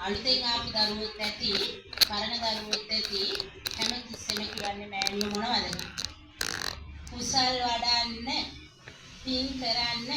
අලුතෙන් ආපු දරුවොත් ඇති, පරණ දරුවොත් ඇති හැමතිස්සෙම කියන්නේ මෑණියෝ මොනවද? කුසල් වඩන්න, පින් කරන්න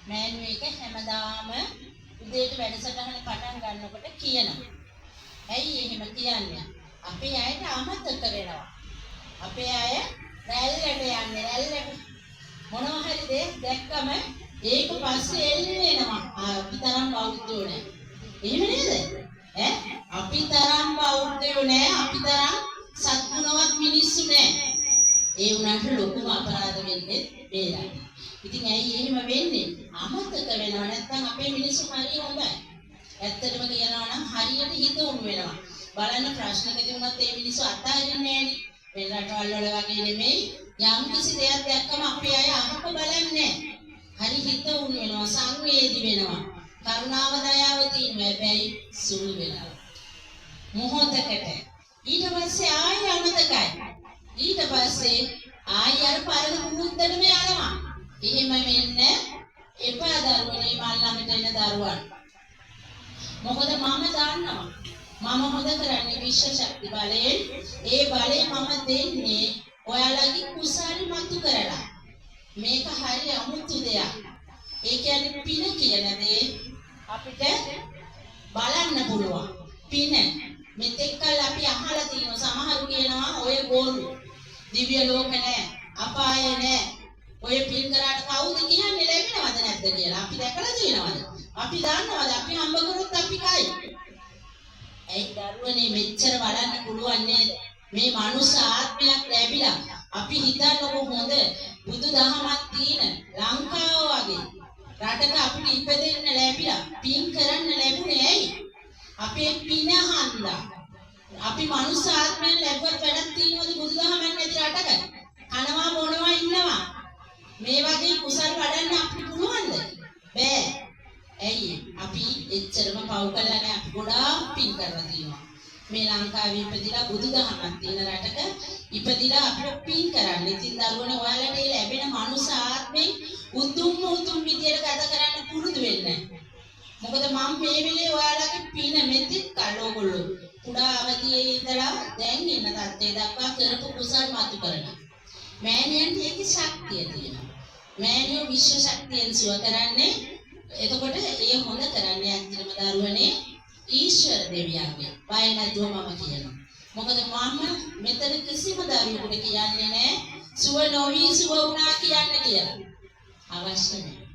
මෑණියෝ එක හැමදාම උදේට වැඩසටහන පටන් ගන්නකොට කියනවා. ඇයි එහෙම කියන්නේ? අපේ අයට අමතක වෙනවා. අපේ අය රැල්ලට යන්නේ, රැල්ලට මොනවා හරි දෙයක් දැක්කම ඒක පස්සේ එල්ලෙනවා. අපි තරම් බෞද්ධයෝ නෑ. එහෙම නේද? අපි තරම් බෞද්ධයෝ නෑ, අපි තරම් සත්ගුණවත් මිනිස්සු නෑ. ඒ උනාට ලොකුම අපරාධ වෙන්නේ මේලා. ඉතින් ඇයි එහෙම වෙන්නේ? අමතක වෙනවා. නැත්නම් අපේ මිනිස්සු හරිය හොඳයි. ඇත්තටම කියනවා නම් හරියට හිත උණු වෙනවා. බලන්න ප්‍රශ්නකදී වුණත් මේ මිනිස්සු අතාරින්නේ නෑනේ. වෙන රටවල් වල වගේ නෙමෙයි. යම් කිසි දෙයක් දැක්කම අපේ අය අහක බලන්නේ. හරි හිත උණු වෙනවා, සංවේදී වෙනවා. කරුණාව දයාව තියෙනවා. හැබැයි සුළු වෙනවා. මොහොතකට. ඊට පස්සේ ආයෙ අමතකයි. ඊට පස්සේ ආයෙ අර පරණ මුහුද්දටම යනවා. එහෙම වෙන්න එපා දරුවනේ, මල් ළඟට එන දරුවන්. මොකද මම දන්නවා. මම හොද කරන්නේ විශ්ව ශක්ති බලයෙන්. ඒ බලය මම දෙන්නේ ඔයාලගේ කුසල් මතු කරලා. මේක හරිය අමුතු දෙයක්. ඒ කියන්නේ පින කියන දේ අපිට බලන්න පුළුවන්. පින මෙතෙක් කල් අපි අහලා තියෙනවා. සමහරු කියනවා ඔය බොරු. දිව්‍ය ලෝක නැහැ, අපාය නැහැ. ඔය පින් කරාට කවුද කියන්නේ ලැබෙනවද නැද්ද කියලා අපි දැකලා තියෙනවද? අපි දන්නවද? අපි හම්බ කරොත් අපි කයි? ඒ දරුවනේ මෙච්චර බලන්න පුළුවන් නේද? මේ මනුස්ස ආත්මයක් ලැබිලා අපි හිතන්නකො හොඳ බුදුදහමක් තියෙන ලංකාව වගේ රටක අපිට ඉපදෙන්න ලැබිලා පින් කරන්න ලැබුණේ ඇයි? අපේ පින හන්දා. අපි මනුස්ස ආත්මයක් ලැබුවත් වැඩක් තියෙනවද බුදුදහමක් නැති රටක? කනවා බොනවා ඉන්නවා. මේ වගේ කුසල් වඩන්න අපිට පුළුවන්ද? බෑ. ඇයි? අපි එච්චරම පව් කළා නෑ. අපි ගොඩාක් පින් කරලා තියෙනවා. මේ ලංකාවේ ඉපදිලා බුදුදහමක් තියෙන රටක ඉපදිලා අපිට පින් කරන්න. ඉතින් දරුවනේ ඔයාලට මේ ලැබෙන මනුස්ස ආත්මෙන් උතුම් විදියට ගත කරන්න පුරුදු වෙන්න. මොකද මම මේ වෙලේ ඔයාලගේ පින මෙතෙක් කල් ඕගොල්ලෝ කුඩා අවදියේ ඉඳලා දැන් ඉන්න තත්ත්වයට දක්වා කරපු කුසල් මතු කරනවා. මෑණියන්ට ඒකේ ශක්තිය තියෙනවා. මෑණියෝ විශ්ව ශක්තියෙන් සුව කරන්නේ. එතකොට ඒ හොඳ කරන්නේ ඇත්තටම දරුවනේ ඊශ්වර දෙවියන්ගේ. බය නැතුව මම කියනවා. මොකද මම මෙතන කිසිම දරුවෙකුට කියන්නේ නැහැ සුව නොවි සුව වුණා කියන්න කියලා. අවශ්‍ය නැහැ.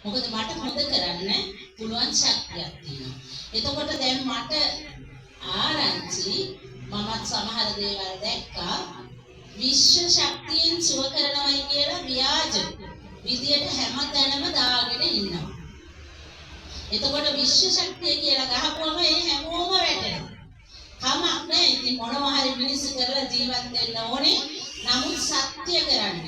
මොකද මට හොඳ කරන්න පුළුවන් ශක්තියක් තියෙනවා. එතකොට දැන් මට ආරංචි මමත් සමහර දේවල් දැක්කා. විශ්ව ශක්තියෙන් සුව කරනවයි කියලා ව්‍යාජ විදියට හැමතැනම දාගෙන ඉන්නවා. එතකොට විශ්ව ශක්තිය කියලා ගහපුවම ඒ හැමෝම වැටෙනවා. කමක් නැහැ. ඉතින් මොනවා හරි මිනිස්සු කරලා ජීවත් වෙන්න ඕනේ. නමුත් සත්‍ය කරන්න.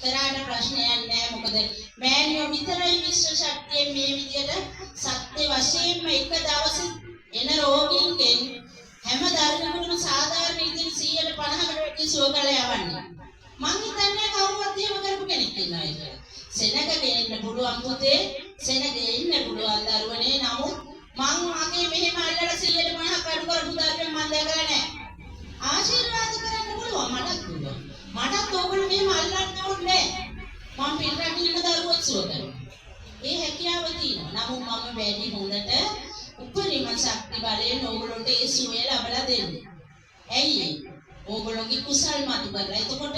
කරාට ප්‍රශ්නයක් නැහැ. මොකද මෑණියෝ විතරයි විශ්ව ශක්තිය මේ විදියට සත්‍ය වශයෙන්ම එක දවසේ එන රෝගීන්ගෙන් හැම දරුවෙකුටම සාධාරණ විදිහට 150කට වැඩි සුව කරලා යවන්නේ. මං හිතන්නේ කවුරුවත් එහෙම කරපු කෙනෙක් ඉන්නවා කියලා. සෙනග දෙන්න පුළුවන් පුතේ, සෙනග ඉන්න පුළුවන් දරුවනේ. නමුත් මං ආගේ මෙහෙම අල්ලලා 150ක් අඩු කරපු දරුවෙක් මං දැකලා නැහැ. ආශිර්වාද කරන්න පුළුවන්, මටත් පුළුවන්. මටත් ඕගොල්ලෝ මෙහෙම අල්ලන්න ඕනේ නැහැ. මං පින් රකින්න දරුවොත් සුව කරනවා. ඒ හැකියාව තියෙනවා. නමුත් මම වැඩි හොඳට උපරිම ශක්ති බලයෙන් ඕගොල්ලන්ට ඒ සුවය ලබා දෙන්නේ. ඇයි? ඕගොල්ලෝගේ කුසල් මතු කරලා. එතකොට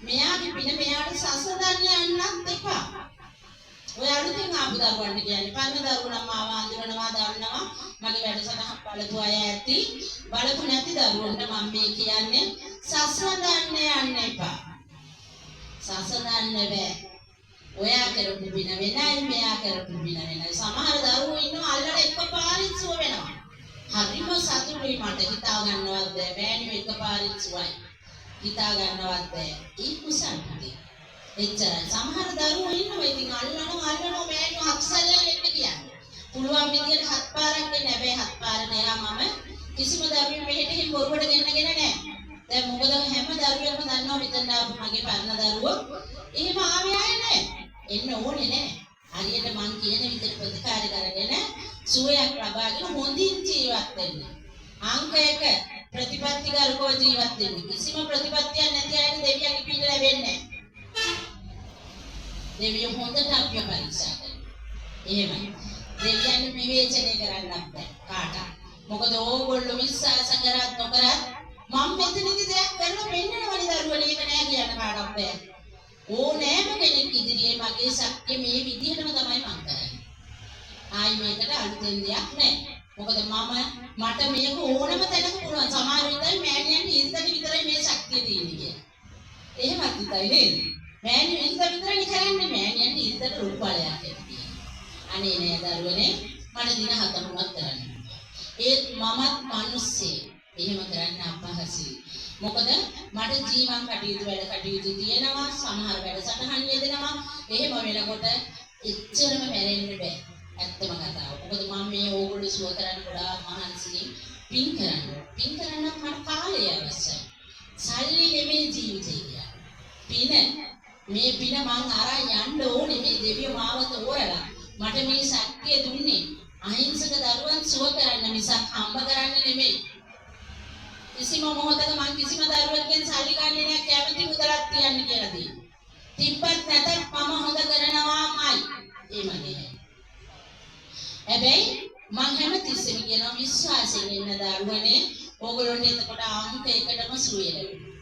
මෙයාගේ පින මෙයාට සසඳන්න යන්නත් එපා. ඔය අලුතෙන් ආපු දරුවන්ට කියන්නේ පරණ දරුවෝ නම් ආව අඳුරනවා දන්නවා. මගේ වැඩසටහන බලපු අය ඇති. බලපු නැති දරුවන්ට මම මේ කියන්නේ සසඳන්න යන්න එපා. සසඳන්න බෑ. ඔයා කරපු පින වෙනයි, මෙයා කරපු පින වෙනයි. සමහර දරුවෝ ඉන්නවා අල්ලලා එකපාරින් සුව වෙනවා. හරිම සතුටුයි මට හිතා ගන්නවත් බෑ. මෑණියෝ එකපාරින් සුවයි. හිතා ගන්නවත් බෑ. ඒ කුසල් පුතේ. එච්චරයි. සමහර දරුවෝ ඉන්නවා ඉතින් අල්ලනවා මෑණියෝ අක්සල්ලා වෙන්න කියන්නේ. පුළුවන් විදියට 7 පාරක් දෙන්න. හැබැයි 7 පාර නෑ මම කිසිම දරුවෙක් මෙහෙට ගිහින් බොරුවට ගෙන්නගෙන නෑ. දැන් මොකද හැම දරුවෙක්ම දන්නවා මෙතන ආපු මගේ පරණ දරුවෝ එහෙම ආවේ ආයේ නෑ. එන්න ඕනේ නෑ. හරියට මං කියන විදිහට ප්‍රතිකාර කරගෙන සුවයක් ලබාගෙන හොඳින් ජීවත් වෙන්න. අංක 1 ප්‍රතිපත්තිගරුකව ජීවත් වෙන්න. කිසිම ප්‍රතිපත්තියක් නැති අයට දෙවියන්ගේ පිළ ලැබෙන්නේ නැහැ. දෙවියෝ හොඳට අපිව පරීක්ෂා කරනවා. එහෙමයි. දෙවියන් විවේචනය කරන්නත් බෑ කාටවත්. මොකද ඕගොල්ලෝ විශ්වාස කරත් නොකරත් මම මෙතනදී දෙයක් කරලා පෙන්නනවනේ දරුවනේ ඒක නෑ කියන්න කාටවත් බෑ. ඕනෑම කෙනෙක් ඉදිරියේ මගේ ශක්තිය මේ විදිහටම තමයි මම කරන්නේ. ආයි මේකට අලුතෙන් දෙයක් නෑ. මොකද මට මේක ඕනම තැනක පුළුවන්. සමහර විටයි මෑණියන්ට ඉන්දට විතරයි මේ ශක්තිය තියෙන්නේ කියලා. එහෙමත් හිතයි නේද? මෑණියෝ ඉන්ද විතරයි කරන්නේ. මෑණියන්ට ඉන්දට රූපාලයක් තියෙනවා. අනේ නෑ දරුවනේ මට දින 7ක් කරන්න. ඒත් මමත් මිනිස්සේ. එහෙම කරන්න අපහසුයි. මොකද මට ජීවම් කටයුතු වැඩ කටයුතු තියෙනවා. සමහර වැඩසටහන් යෙදෙනවා. එහෙම වෙනකොට එච්චරම මැරෙන්න බෑ. ඇත්තම කතාව. මොකද මම මේ ඕගොල්ලෝ සුව කරන්න ගොඩාක් මහන්සියි. පින් කරන්න මට කාලය අවශ්‍යයි. සල්ලි නෙමෙයි ජීවිතේ කියන්නේ. මේ පින මං අරන් යන්න ඕනේ. මේ දෙවියෝ මාව තෝරලා මට මේ ශක්තිය දුන්නේ. අහිංසක දරුවන් සුව කරන්න මිසක් හම්බ කරන්න නෙමෙයි. කිසිම මොහොතක මං කිසිම දරුවෙක්ගෙන් සල්ලි ගන්නේ නැහැ. කැමති මුදලක් තියන්න කියලා දෙන්න. තිබ්බත් නැතත් මම හොඳ කරනවාමයි. එමනේ. හැබැයි මං හැමතිස්සෙම කියනවා විශ්වාසයෙන් ඉන්න දරුවනේ ඕගොල්ලෝන්ට එතකොට අංක 1ටම සුවය ලැබෙනවා.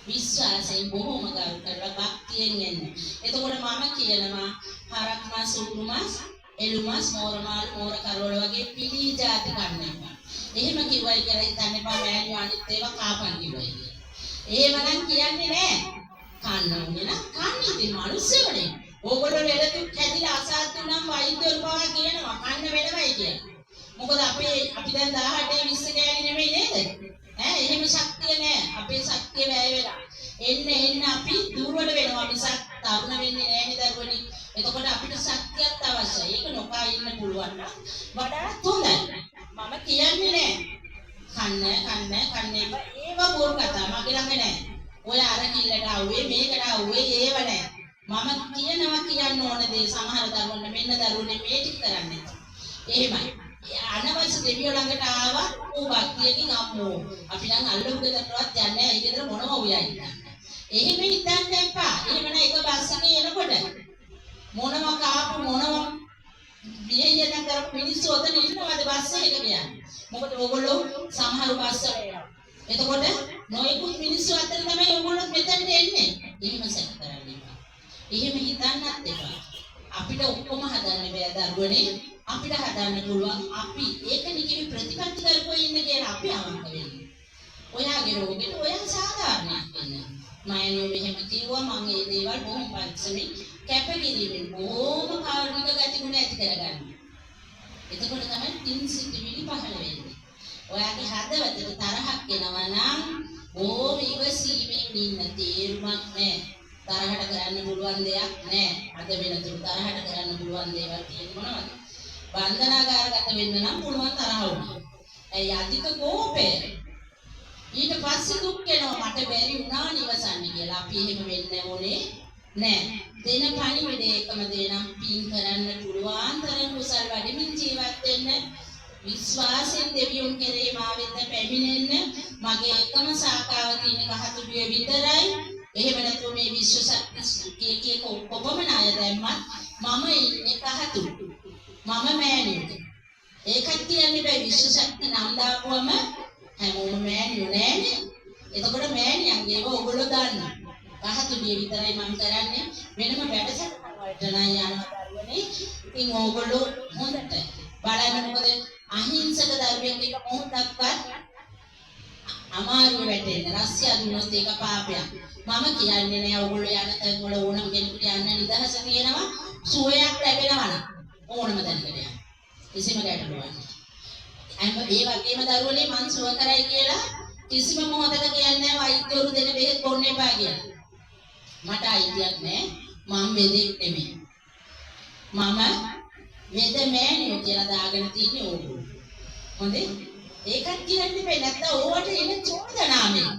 විශ්වාසයෙන් බොහොම ගරු කරලා භක්තියෙන් එන්න. එතකොට මම කියනවා හරක් මාස් උණු මාස් එළු මාස් මෝර කරවල වගේ පිළි જાති ගන්න එපා. එහෙම කිව්වයි කියලා හිතන්න එපා මෑණියෝ අනිත් ඒවා කාපන් කිව්වයි කියලා. එහෙමනම් කියන්නේ නෑ. කන්න ඕනේ නම් කන්න ඉතින් මිනිස්සුනේ. ඕගොල්ලෝ ලෙඩදුක් හැදිලා අසාධ්‍ය නම් වෛද්‍යවරු පවා කියනවා කන්න වෙනවයි කියලා. මොකද අපි දැන් 18 20 ගෑණි නෙමෙයි නේද? එහෙම ශක්තිය නෑ. අපේ ශක්තිය වැය වෙලා. එන්න අපි දුර්වල වෙනවා මිසක් තරුණ වෙන්නේ නෑනේ දරුවනි. එතකොට අපිට ශක්තියක් අවශ්‍යයි. ඒක නොකා ඉන්න පුළුවන් නම් වඩාත් හොඳයි. මම කියන්නේ නෑ. කන්න ඒව බොරු කතා මගේ ළඟ නෑ. ඔය අර කිල්ලට ආවේ මේකට ආවේ ඒව නෑ. මම කියනවා කියන්න ඕන දේ සමහර දරුවන්ට මෙන්න දරුවනේ මේ ටික කරන්නේ. එහෙමයි. අනවශ්‍ය දෙවියෝ ළඟට ආවා ඌ භක්තියකින් අම්මෝ. අපි නම් අල්ලපු ගෙදරටවත් යන්නේ නැහැ. ඒ ගෙදර මොනම උයයි. එහෙම හිතන්න එපා. එහෙම නැ එක බස් එකේ එනකොට මොනම කාපු මොනම බියයන කරපු මිනිස්සු ඔතන ඉන්නවද බස් එකක කියන්නේ. මොකද ඕගොල්ලෝ සමහර බස් වල එනවා. එතකොට නොයෙකුත් මිනිස්සු අතර තමයි ඕගොල්ලෝ මෙතනට එන්නේ. එහෙම සැක කරන්න එපා. එහෙම හිතන්නත් එපා. අපිට ඔක්කොම හදන්න බෑ දරුවනේ. අපිට හදන්න පුළුවන් අපි ඒකනේ කිවි ප්‍රතිපත්ති කරපුවා ඉන්න කියලා අපි අවංක වෙන්නේ. ඔයාගේ රෝගෙට ඔයා සාධාරණයක් වෙන්න. මයනෝ මෙහෙම කිව්වා මම මේ දේවල් බොහොම පරිස්සමින් කැපකිරීමෙන් බොහොම කාරුණික ගතිගුණ ඇති කරගන්න. එතකොට තමයි තින් සිතිවිලි පහළ වෙන්නේ. ඔයාගේ හදවතට තරහක් එනවා නම් බොහොම ඉවසීමෙන් ඉන්න තේරුමක් නැහැ. තරහට කරන්න පුළුවන් දෙයක් නැහැ. අද වෙනතුරු තරහට කරන්න පුළුවන් දේවල් තියෙන්නේ මොනවද? බන්ධනාගාරගත වෙන්න නම් පුළුවන් තරහ වුණා. ඒ අධික කෝපය. ඊට පස්සේ දුක් වෙනවා මට බැරි වුණා නිවසන්න කියලා. අපි එහෙම වෙන්න ඕනේ නෑ. දෙන පණිවිඩය එකම දේ නම් පින් කරන්න පුළුවන් තරම් කුසල් වැඩිමින් ජීවත් වෙන්න. විශ්වාසයෙන් දෙවියන් කෙරේ මා වෙත පැමිණෙන්න. මගේ එකම සාකාව තියෙන කහතුඩිය විතරයි. එහෙම නැත්නම් මේ විශ්ව ශක්ති කීක ඔක්කොම ණය දැම්මත් මම ඉන්නේ කහතුඩු. මම මෑණියෝ. ඒකත් කියන්නේ බෑ විශ්ව ශක්ති නම් දාපුවම හැමෝම මෑණියෝ නෑනේ. එතකොට මෑණියන්ගේ ඒවා ඔයගොල්ලෝ දන්නවා. කහතුඩිය විතරයි මම කරන්නේ. වෙනම වැඩසටහන් වලට නෑ යනවා දරුවනේ. ඉතින් ඔයගොල්ලෝ හොඳට බලන්න මොකද අහිංසක දරුවෙක් එක මොහොතක්වත් අමාරු වෙන්නේ රස්සිය දුන්නොත් ඒක පාපයක්. මම කියන්නේ නෑ ඔයගොල්ලෝ යන තැන් වල ඕනම කෙනෙකුට යන්න නිදහස තියෙනවා. සුවයක් ලැබෙනවා නම් ඕනම තැනකට යන්න. කිසිම ගැටලුවක් නෑ. ඒ වගේම දරුවනේ මං සුව කරයි කියලා කිසිම මොහොතක කියන්නේ නෑ වෛද්‍යවරු දෙන බෙහෙත් බොන්න එපා කියලා. මට අයිතියක් නෑ. මම වෙදෙක් නෙමෙයි. මම වෙද මෑණියෝ කියලා දාගෙන තියන්නේ ඕගොල්ලෝ. හොඳේ? ඒකත් කියන්න බෑ. නැත්නම් ඕවට එන චෝදනාමේ.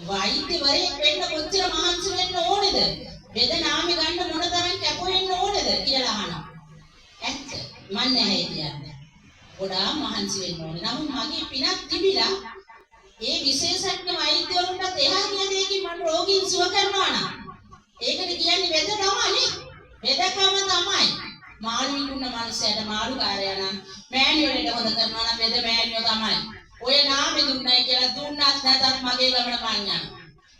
වෛද්‍යවරයෙක් වෙන්න කොච්චර මහන්සි වෙන්න ඕනේද? වෙද නාමෙ ගන්න මොන තරම් කැප වෙන්න ඕනේද කියලා අහනවා. ඇත්ත. මන් නැහැ කියන්නේ. ගොඩාක් මහන්සි වෙන්න ඕනේ. නමුත් මගේ පිනක් තිබිලා ඒ විශේෂඥ වෛද්‍යවරුන්ට එහා කියන දෙයකින් මම රෝගීන් සුව කරනවා නම් ඒකට කියන්නේ වෙද තමයි. වෙදකම තමයි. මාළු විකුණන මනුස්සයට මාළු කාර්යය නම් මෑණියෝට හොද කරනවා නම් වෙද මෑණියෝ තමයි. ඔය නාමෙ දුන්නයි කියලා දුන්නත් නැතත් මගේ ගමන මං යනවා.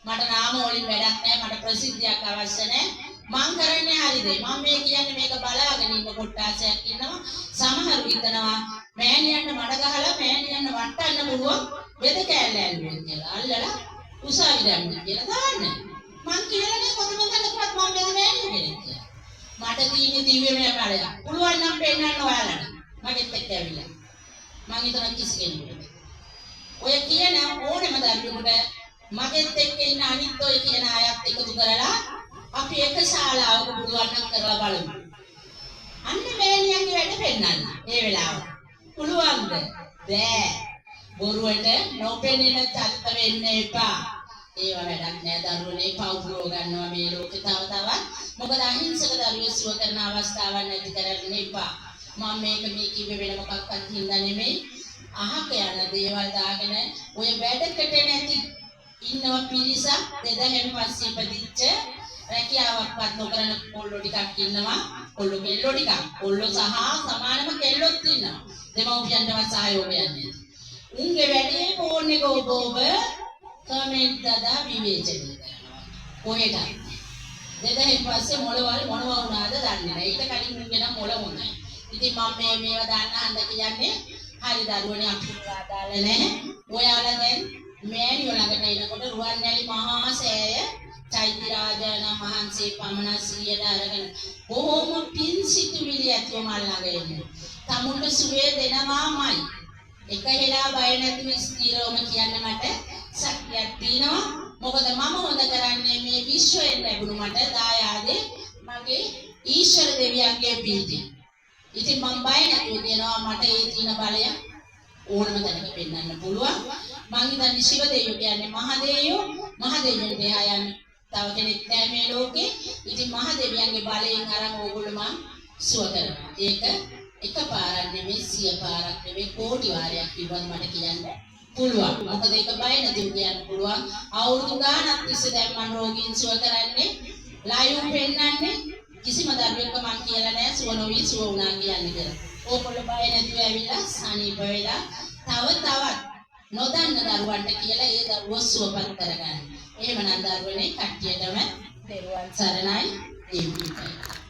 මට නාම වලින් වැඩක් නැහැ. මට ප්‍රසිද්ධියක් අවශ්‍ය නැහැ. මං කරන්නේ හරිද? මම මේ කියන්නේ මේක බලාගෙන ඉන්න කොට්ටාසයක් ඉන්නවා. සමහරු හිතනවා මෑණියන්ට මඩ ගහලා මෑණියන්ට වටන්න පුළුවන් වෙද කෑල්ල ඇල්ලුවා කියලා. අල්ලලා උසාවි දැම්මා කියලා දාන්නේ. මං කියන්නේ කොතනකටවත් මම වෙද මෑණියෝ කෙනෙක් කියලා. මට තියෙන දිව්‍යමය බලය. පුළුවන් නම් පෙන්නන්න ඔයාලට. මගෙත් එක්ක ඇවිල්ලා. මං හිතන කිසි කෙනෙකුට. ඔය කියන ඕනෙම දරුවෙකුට මගෙත් එක්ක ඉන්න අනිත් ඔය කියන අයත් එකතු කරලා අපි එක ශාලාවක පුළුවන් නම් කරලා බලමු. අන්න මෑණියන්ගේ වැඩ පෙන්නන්න. ඒ වෙලාවට. පුළුවන්ද? බෑ. බොරුවට නොපෙනෙන චරිත වෙන්න එපා. ඒව වැඩක් නෑ. දරුවනේ පවුපුරව ගන්නවා මේ ලෝකේ තව. මොකද අහිංසක දරුවෝ සුව කරන අවස්ථාවක් නැති කරන්න එපා. මම මේක මේ කිව්වේ වෙන මොකක්වත් හින්දා නෙමෙයි. අහක යන දේවල් දාගෙන ඔය වැඩකට නැති ඉන්නව පිරිසක් 2000න් පස්සේ ඉපදිච්ච රැකියාවක්වත් නොකරන කොල්ලෝ ටිකක් ඉන්නවා. කොල්ලෝ කෙල්ලෝ ටිකක්. කොල්ලෝ සහ සමානම කෙල්ලොත් ඉන්නවා. දෙමව්පියන්ටවත් සහයෝගයක් නැහැ. උන්ගේ වැඩේ ෆෝන් එක ඔබ කමෙන්ට් දාලා විවේචනය කරනවා. කොහෙටද? 2000න් පස්සේ මොළවල් මොනවා වුණාද දන්නේ නැහැ. ඊට කලින් උන්ගේ නම් මොළ වුණා. ඉතින් මම මේවා දාන්න හන්ද කියන්නේ හරි දරුවනේ අපිට ආදාළ නැහැ. ඔයාලා දැන් මෑණියෝ ළඟට එනකොට රුවන්වැලි මහා සෑය චෛත්‍ය රාජාන මහන්සේ පමණ සියයට අරගෙන බොහොම පින් සිතුවිලි ඇතුව මල් ළඟ එන්නේ. තමුන්ට සුවේ දෙනවාමයි. එක හෙලා බය නැතිව ස්ථිරවම කියන්න මට ශක්තියක් තියෙනවා. මොකද මම හොඳ කරන්නේ මේ විශ්වයෙන් ලැබුණු මට දායාදේ මගේ ඊශ්වර දෙවියන්ගේ පිහිටි. ඉතින් මම බය නැතුව කියනවා මට ඒ තියෙන බලය ඕනම තැනක පෙන්වන්න පුළුවන්. මං හිතන්නේ ශිව දෙවියෝ කියන්නේ මහ දෙවියන්ට එහා යන තව කෙනෙක් නැහැ මේ ලෝකේ. ඉතින් මහ දෙවියන්ගේ බලයෙන් අරන් ඕගොල්ලෝ මං සුව කරනවා. ඒක එකපාරක් නෙමෙයි 100 පාරක් නෙමෙයි කෝටි වාරයක් කිව්වත් මට කියන්න පුළුවන්. මොකද ඒක බය නැතිව කියන්න පුළුවන්. අවුරුදු ගාණක් තිස්සේ දැන් මම රෝගීන් සුව කරන්නේ ලයිව් පෙන්වන්නේ කිසිම දරුවෙක් මං කියලා නැහැ සුව නොවි සුව වුණා කියන්නේ කියලා. ඕගොල්ලෝ බය නැතිව ඇවිල්ලා සනීප වෙලා තවත් නොදන්න දරුවන්ට කියලා ඒ දරුවෝ සුවපත් කරගන්න. එහෙමනම් දරුවනේ කට්ටියටම දරුවන් සරණයි.